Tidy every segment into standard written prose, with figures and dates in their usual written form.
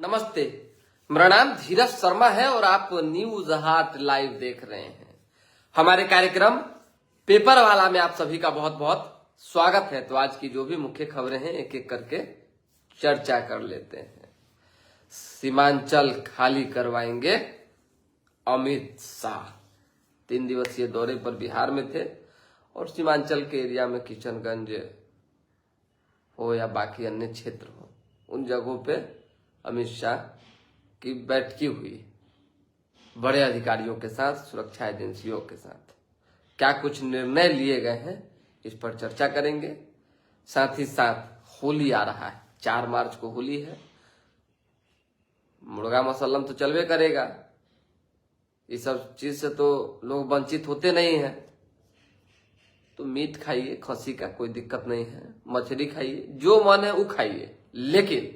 नमस्ते, मेरा नाम धीरज शर्मा है और आप न्यूज हाट लाइव देख रहे हैं। हमारे कार्यक्रम पेपर वाला में आप सभी का बहुत बहुत स्वागत है। तो आज की जो भी मुख्य खबरें हैं एक एक करके चर्चा कर लेते हैं। सीमांचल खाली करवाएंगे अमित शाह। 3 दिवसीय दौरे पर बिहार में थे और सीमांचल के एरिया में किशनगंज हो या बाकी अन्य क्षेत्र हो, उन जगहों पे अमित शाह की बैठकी हुई बड़े अधिकारियों के साथ, सुरक्षा एजेंसियों के साथ। क्या कुछ निर्णय लिए गए हैं इस पर चर्चा करेंगे। साथ ही साथ होली आ रहा है, 4 मार्च को होली है। मुर्गा मसल्लम तो चलवे करेगा, इस सब चीज से तो लोग वंचित होते नहीं हैं। तो मीट खाइए, खस्सी का कोई दिक्कत नहीं है, मछली खाइए, जो मन है वो खाइए, लेकिन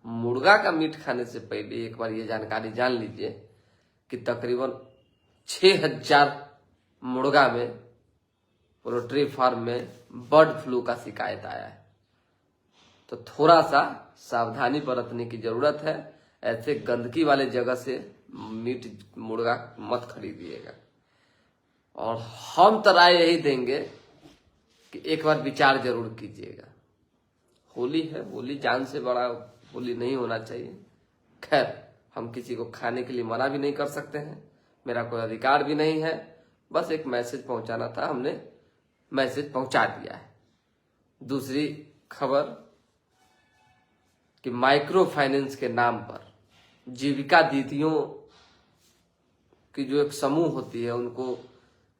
मुर्गा का मीट खाने से पहले एक बार ये जानकारी जान लीजिए कि तकरीबन 6000 मुर्गा में पोल्ट्री फार्म में बर्ड फ्लू का शिकायत आया है। तो थोड़ा सा सावधानी बरतने की जरूरत है। ऐसे गंदगी वाले जगह से मीट मुर्गा मत खरीदिएगा। और हम तो राय यही देंगे कि एक बार विचार जरूर कीजिएगा। होली है, होली जान से बड़ा होली नहीं होना चाहिए। खैर, हम किसी को खाने के लिए मना भी नहीं कर सकते हैं, मेरा कोई अधिकार भी नहीं है। बस एक मैसेज पहुंचाना था, हमने मैसेज पहुंचा दिया है। दूसरी खबर कि माइक्रो फाइनेंस के नाम पर जीविका दीदियों की जो एक समूह होती है, उनको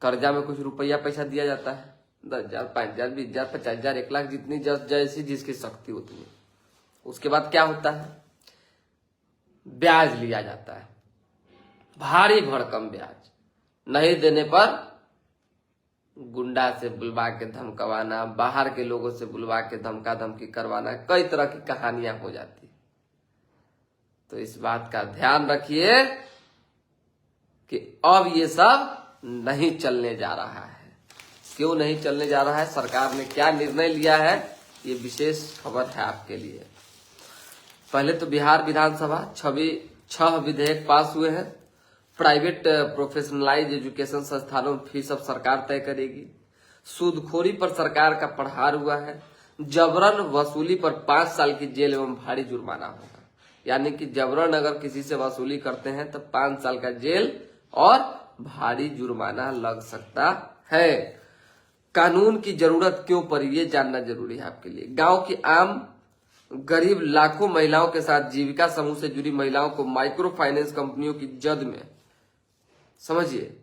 कर्जा में कुछ रुपया पैसा दिया जाता है। 10,000, 5,000, 20,000, 50,000, 1 लाख, जितनी जैसी जिसकी शक्ति उतनी। उसके बाद क्या होता है, ब्याज लिया जाता है, भारी भरकम ब्याज। नहीं देने पर गुंडा से बुलवा के धमकवाना, बाहर के लोगों से बुलवा के धमका धमकी करवाना, कई तरह की कहानियां हो जाती। तो इस बात का ध्यान रखिए कि अब ये सब नहीं चलने जा रहा है। क्यों नहीं चलने जा रहा है, सरकार ने क्या निर्णय लिया है, ये विशेष खबर है आपके लिए। पहले तो बिहार विधानसभा 6 विधेयक पास हुए हैं। प्राइवेट प्रोफेशनलाइज एजुकेशन संस्थानों में फीस अब सरकार तय करेगी। सूदखोरी पर सरकार का प्रहार हुआ है। जबरन वसूली पर 5 साल की जेल एवं भारी जुर्माना होगा। यानी कि जबरन अगर किसी से वसूली करते हैं तो 5 साल का जेल और भारी जुर्माना लग सकता है। कानून की जरूरत क्यों पड़ी, ये जानना जरूरी है आपके लिए। गांव की आम गरीब लाखों महिलाओं के साथ जीविका समूह से जुड़ी महिलाओं को माइक्रो फाइनेंस कंपनियों की जद में, समझिए,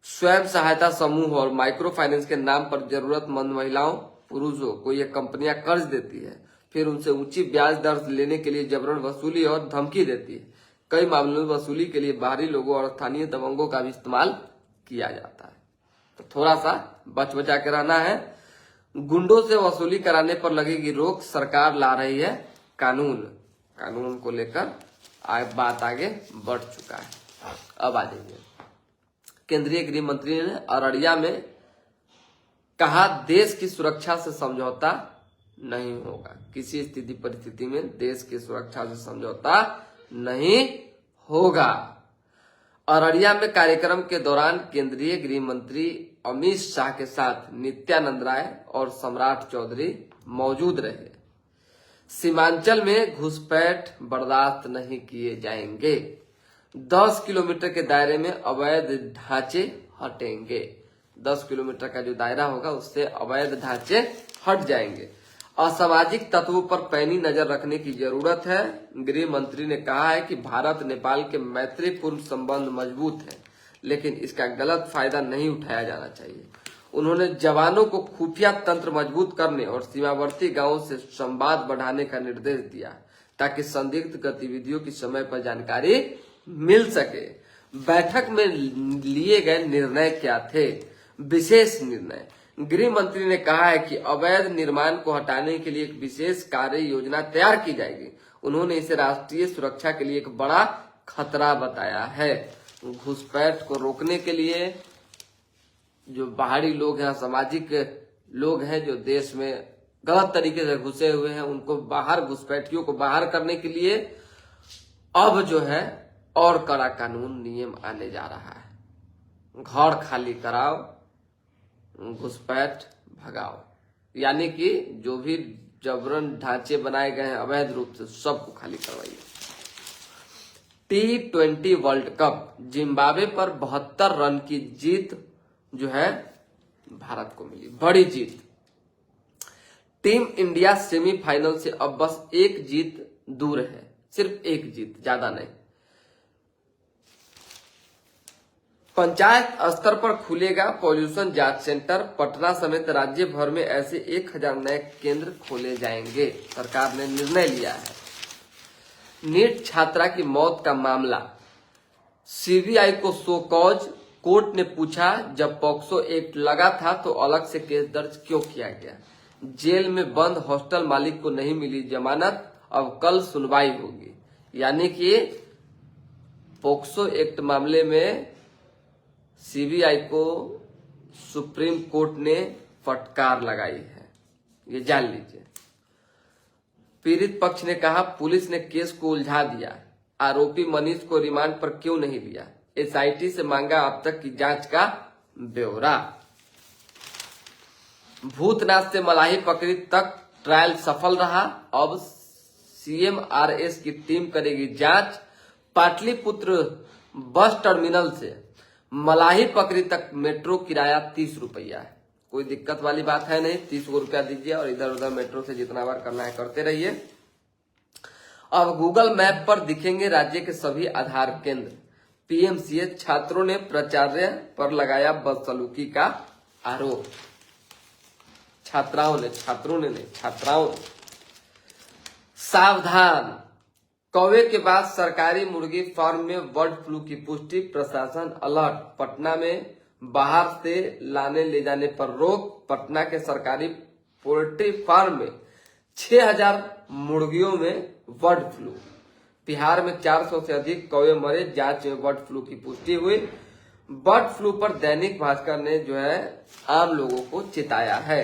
स्वयं सहायता समूह और माइक्रो फाइनेंस के नाम पर जरूरतमंद महिलाओं, पुरुषों को ये कंपनियां कर्ज देती है, फिर उनसे ऊंची ब्याज दर लेने के लिए जबरन वसूली और धमकी देती है। कई मामलों में वसूली के लिए बाहरी लोगों और स्थानीय दबंगों का भी इस्तेमाल किया जाता है। तो थोड़ा सा बच बचा के रहना है। गुंडों से वसूली कराने पर लगेगी रोक, सरकार ला रही है कानून को लेकर बात आगे बढ़ चुका है। अब आ जाइए, केंद्रीय गृह मंत्री ने अररिया में कहा, देश की सुरक्षा से समझौता नहीं होगा। किसी स्थिति परिस्थिति में देश की सुरक्षा से समझौता नहीं होगा। अररिया में कार्यक्रम के दौरान केंद्रीय गृह मंत्री अमित शाह के साथ नित्यानंद राय और सम्राट चौधरी मौजूद रहे। सीमांचल में घुसपैठ बर्दाश्त नहीं किए जाएंगे। 10 किलोमीटर के दायरे में अवैध ढांचे हटेंगे। 10 किलोमीटर का जो दायरा होगा उससे अवैध ढांचे हट जाएंगे। असामाजिक तत्वों पर पैनी नजर रखने की जरूरत है। गृह मंत्री ने कहा है कि भारत नेपाल के मैत्रीपूर्ण संबंध मजबूत है, लेकिन इसका गलत फायदा नहीं उठाया जाना चाहिए। उन्होंने जवानों को खुफिया तंत्र मजबूत करने और सीमावर्ती गांवों से संवाद बढ़ाने का निर्देश दिया, ताकि संदिग्ध गतिविधियों की समय पर जानकारी मिल सके। बैठक में लिए गए निर्णय क्या थे? विशेष निर्णय, गृह मंत्री ने कहा है कि अवैध निर्माण को हटाने के लिए एक विशेष कार्य योजना तैयार की जाएगी। उन्होंने इसे राष्ट्रीय सुरक्षा के लिए एक बड़ा खतरा बताया है। घुसपैठ को रोकने के लिए जो बाहरी लोग हैं, सामाजिक लोग हैं जो देश में गलत तरीके से घुसे हुए हैं, उनको बाहर, घुसपैठियों को बाहर करने के लिए अब जो है और कड़ा कानून नियम आने जा रहा है। घर खाली कराओ, घुसपैठ भगाओ, यानी कि जो भी जबरन ढांचे बनाए गए हैं अवैध रूप से सबको खाली करवाइए। T20 वर्ल्ड कप, जिम्बाब्वे पर 72 रन की जीत जो है भारत को मिली, बड़ी जीत। टीम इंडिया सेमीफाइनल से अब बस एक जीत दूर है, सिर्फ एक जीत, ज्यादा नहीं। पंचायत स्तर पर खुलेगा पॉल्यूशन जांच सेंटर, पटना समेत राज्य भर में ऐसे 1000 नए केंद्र खोले जाएंगे, सरकार ने निर्णय लिया है। नीट छात्रा की मौत का मामला, सीबीआई को शो कॉज, कोर्ट ने पूछा जब पॉक्सो एक्ट लगा था तो अलग से केस दर्ज क्यों किया गया। जेल में बंद हॉस्टल मालिक को नहीं मिली जमानत, अब कल सुनवाई होगी। यानी कि पॉक्सो एक्ट मामले में सीबीआई को सुप्रीम कोर्ट ने फटकार लगाई है, ये जान लीजिए। पीड़ित पक्ष ने कहा पुलिस ने केस को उलझा दिया, आरोपी मनीष को रिमांड पर क्यों नहीं लिया, एसआईटी से मांगा अब तक की जांच का ब्यौरा। भूतनाथ से मलाही पकड़ी तक ट्रायल सफल रहा, अब सीएमआरएस की टीम करेगी जांच। पाटलिपुत्र बस टर्मिनल से मलाही पकड़ी तक मेट्रो किराया 30 रुपया है, कोई दिक्कत वाली बात है नहीं। 30 रुपया दीजिए और इधर उधर मेट्रो से जितना बार करना है करते रहिए। अब गूगल मैप पर दिखेंगे राज्य के सभी आधार केंद्र। पीएमसीएच, छात्रों ने प्राचार्य पर लगाया बदसलूकी का आरोप। छात्राओं ने सावधान, कौवे के बाद सरकारी मुर्गी फार्म में बर्ड फ्लू की पुष्टि, प्रशासन अलर्ट। पटना में बाहर से लाने ले जाने पर रोक, पटना के सरकारी पोल्ट्री फार्म में 6000 मुर्गियों में बर्ड फ्लू। बिहार में 400 से अधिक कौवे मरे, जांच में बर्ड फ्लू की पुष्टि हुई। बर्ड फ्लू पर दैनिक भास्कर ने जो है आम लोगों को चेताया है।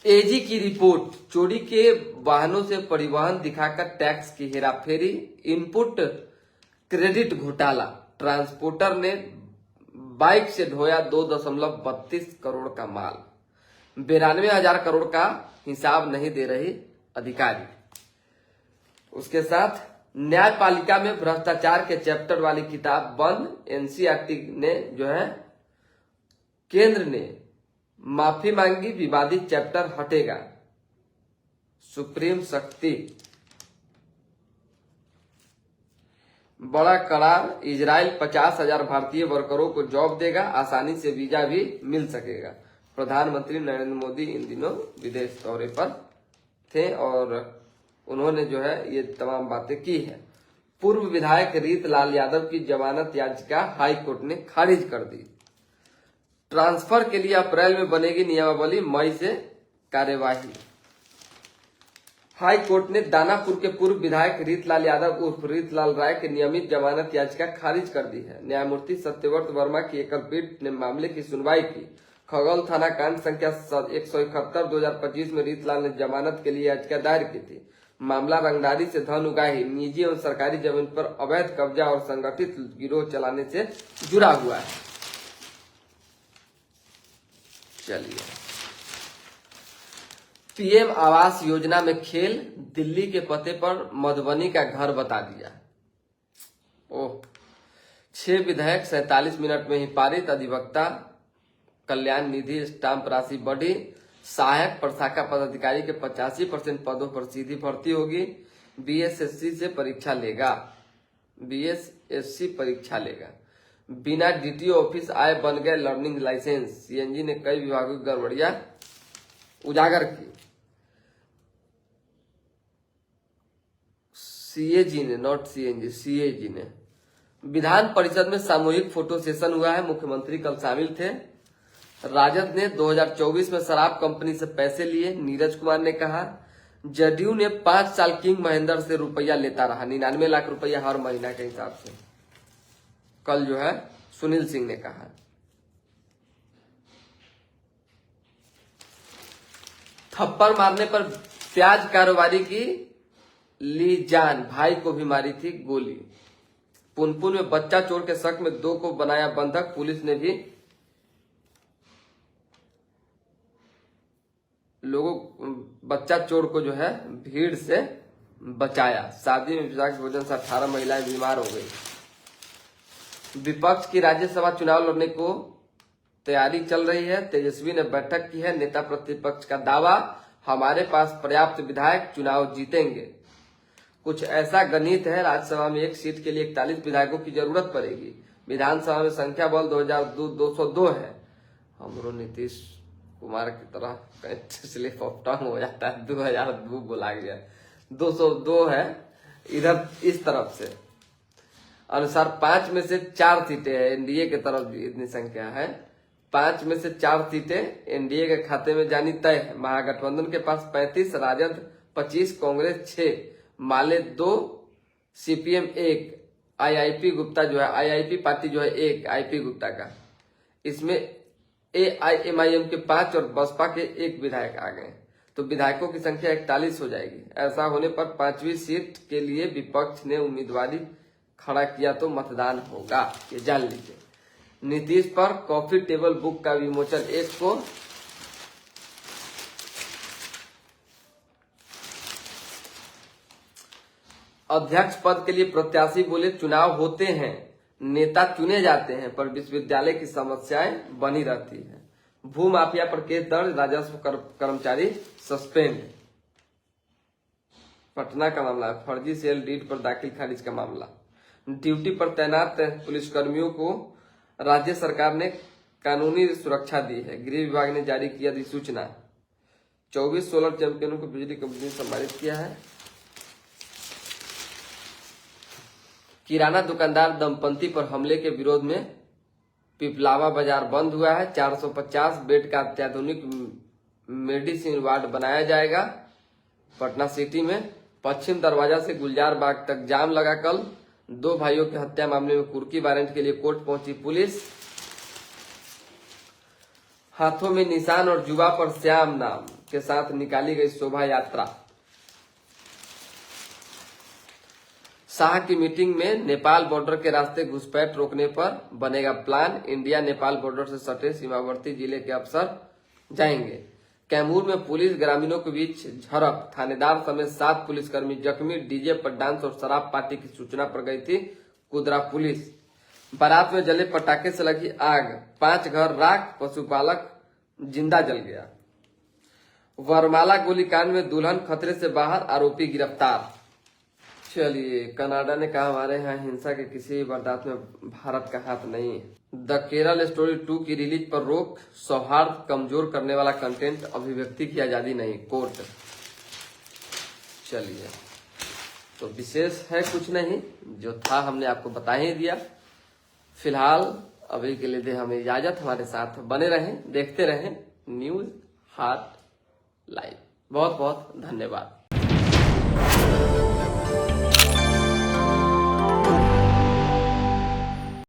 एजी की रिपोर्ट, चोरी के वाहनों से परिवहन दिखाकर टैक्स की हेराफेरी, इनपुट क्रेडिट घोटाला, ट्रांसपोर्टर ने बाइक से ढोया 2.32 करोड़ का माल, 92,000 करोड़ का हिसाब नहीं दे रही अधिकारी। उसके साथ न्यायपालिका में भ्रष्टाचार के चैप्टर वाली किताब बंद, एनसीईआरटी ने जो है केंद्र ने माफी मांगी, विवादित चैप्टर हटेगा। सुप्रीम शक्ति, बड़ा करार, इजराइल 50,000 भारतीय वर्करों को जॉब देगा, आसानी से वीजा भी मिल सकेगा। प्रधानमंत्री नरेंद्र मोदी इन दिनों विदेश दौरे पर थे और उन्होंने जो है ये तमाम बातें की है। पूर्व विधायक रीत लाल यादव की जमानत याचिका हाई कोर्ट ने खारिज कर दी। ट्रांसफर के लिए अप्रैल में बनेगी नियमावली, मई से कार्यवाही। हाई कोर्ट ने दानापुर के पूर्व विधायक रीतलाल यादव उर्फ रीतलाल राय की नियमित जमानत याचिका खारिज कर दी है। न्यायमूर्ति सत्यव्रत वर्मा की एकल पीठ ने मामले की सुनवाई की। खगौल थाना कांड संख्या 171 2025 में रीतलाल ने जमानत के लिए याचिका दायर की थी। मामला रंगदारी से धन उगाही, निजी एवं सरकारी जमीन पर अवैध कब्जा और संगठित गिरोह चलाने से जुड़ा हुआ है। चलिए, पीएम आवास योजना में खेल, दिल्ली के पते पर मधुबनी का घर बता दिया। 6 विधेयक 47 मिनट में ही पारित। अधिवक्ता कल्याण निधि स्टाम्प राशि बढ़ी। सहायक प्रशाखा पदाधिकारी के 85% पदों पर सीधी भर्ती होगी। बीएसएससी परीक्षा लेगा। बिना डीटीओ ऑफिस आए बन गए लर्निंग लाइसेंस। सीएनजी ने कई विभागों की गड़बड़ियां उजागर की। सीएजी ने विधान परिषद में सामूहिक फोटो सेशन हुआ है। मुख्यमंत्री कल शामिल थे। राजद ने 2024 में शराब कंपनी से पैसे लिए। नीरज कुमार ने कहा जदयू ने 5 साल किंग महेंद्र से रुपया लेता रहा, 99 लाख रुपया हर महीना के हिसाब से। कल जो है सुनील सिंह ने कहा। थप्पड़ मारने पर प्याज कारोबारी की ली जान, भाई को भी मारी थी गोली। पुनपुन में बच्चा चोर के शक में 2 को बनाया बंधक, पुलिस ने भी बच्चा चोर को जो है भीड़ से बचाया। शादी में विषाक्त भोजन से 18 महिलाएं बीमार हो गई। विपक्ष की राज्यसभा चुनाव लड़ने को तैयारी चल रही है। तेजस्वी ने बैठक की है। नेता प्रतिपक्ष का दावा, हमारे पास पर्याप्त विधायक, चुनाव जीतेंगे। कुछ ऐसा गणित है, राज्यसभा में एक सीट के लिए 41 विधायकों की जरूरत पड़ेगी। विधानसभा में संख्या बल 2202 है। हमरो नीतीश कुमार की तरह स्लिप ऑफ टंग हो जाता है, 2002 बोला गया, 202 है इधर इस तरफ से। अनुसार 5 में से 4 सीटें हैं एनडीए के तरफ, इतनी संख्या है। 5 में से 4 सीटें एनडीए के खाते में जानी तय है। महागठबंधन के पास 35, राजद 25, कांग्रेस 6, माले 2, सीपीएम 1, आईआईपी गुप्ता जो है, आईआईपी पार्टी जो है 1 आईपी गुप्ता का, इसमें एआईएमआईएम के 5 और बसपा के 1 विधायक आ गए, तो विधायकों की संख्या 41 हो जाएगी। ऐसा होने पर 5वीं सीट के लिए विपक्ष ने उम्मीदवारी खड़ा किया तो मतदान होगा, ये जान लीजिए। नीतीश पर कॉफी टेबल बुक का विमोचन 1 को। अध्यक्ष पद के लिए प्रत्याशी बोले, चुनाव होते हैं, नेता चुने जाते हैं, पर विश्वविद्यालय की समस्याएं बनी रहती है। भू माफिया पर केस दर्ज, राजस्व कर्मचारी सस्पेंड। पटना का मामला है, फर्जी सेल डीड पर दाखिल खारिज का मामला। ड्यूटी पर तैनात पुलिसकर्मियों को राज्य सरकार ने कानूनी सुरक्षा दी है। गृह विभाग ने जारी किया अधिसूचना। 24 सोलर चैंपियनों को बिजली कंपनी ने सम्मानित किया है। किराना दुकानदार दंपति पर हमले के विरोध में पिपलावा बाजार बंद हुआ है। 450 बेड का अत्याधुनिक मेडिसिन वार्ड बनाया जाएगा। पटना सिटी में पश्चिम दरवाजा से गुलजार बाग तक जाम लगा। कल 2 भाइयों की हत्या मामले में कुर्की वारंट के लिए कोर्ट पहुंची पुलिस। हाथों में निशान और जुबा पर श्याम नाम के साथ निकाली गई शोभा यात्रा। शाह की मीटिंग में नेपाल बॉर्डर के रास्ते घुसपैठ रोकने पर बनेगा प्लान। इंडिया नेपाल बॉर्डर से सटे सीमावर्ती जिले के अफसर जाएंगे। कैमूर में पुलिस ग्रामीणों के बीच झड़प, थानेदार समेत 7 पुलिसकर्मी जख्मी। डीजे पर डांस और शराब पार्टी की सूचना पर गई थी कुदरा पुलिस। बारात में जले पटाखे से लगी आग, 5 घर राख, पशुपालक जिंदा जल गया। वरमाला गोलीकांड में दुल्हन खतरे से बाहर, आरोपी गिरफ्तार। चलिए, कनाडा ने कहा हमारे यहाँ हिंसा के किसी भी वारदात में भारत का हाथ नहीं है। द केरल स्टोरी 2 की रिलीज पर रोक, सौहार्द कमजोर करने वाला कंटेंट, अभिव्यक्ति की आजादी नहीं, कोर्ट। चलिए, तो विशेष है कुछ नहीं, जो था हमने आपको बता ही दिया। फिलहाल अभी के लिए दे हमें इजाजत। हमारे साथ बने रहें, देखते रहें न्यूज हाट लाइव। बहुत बहुत धन्यवाद।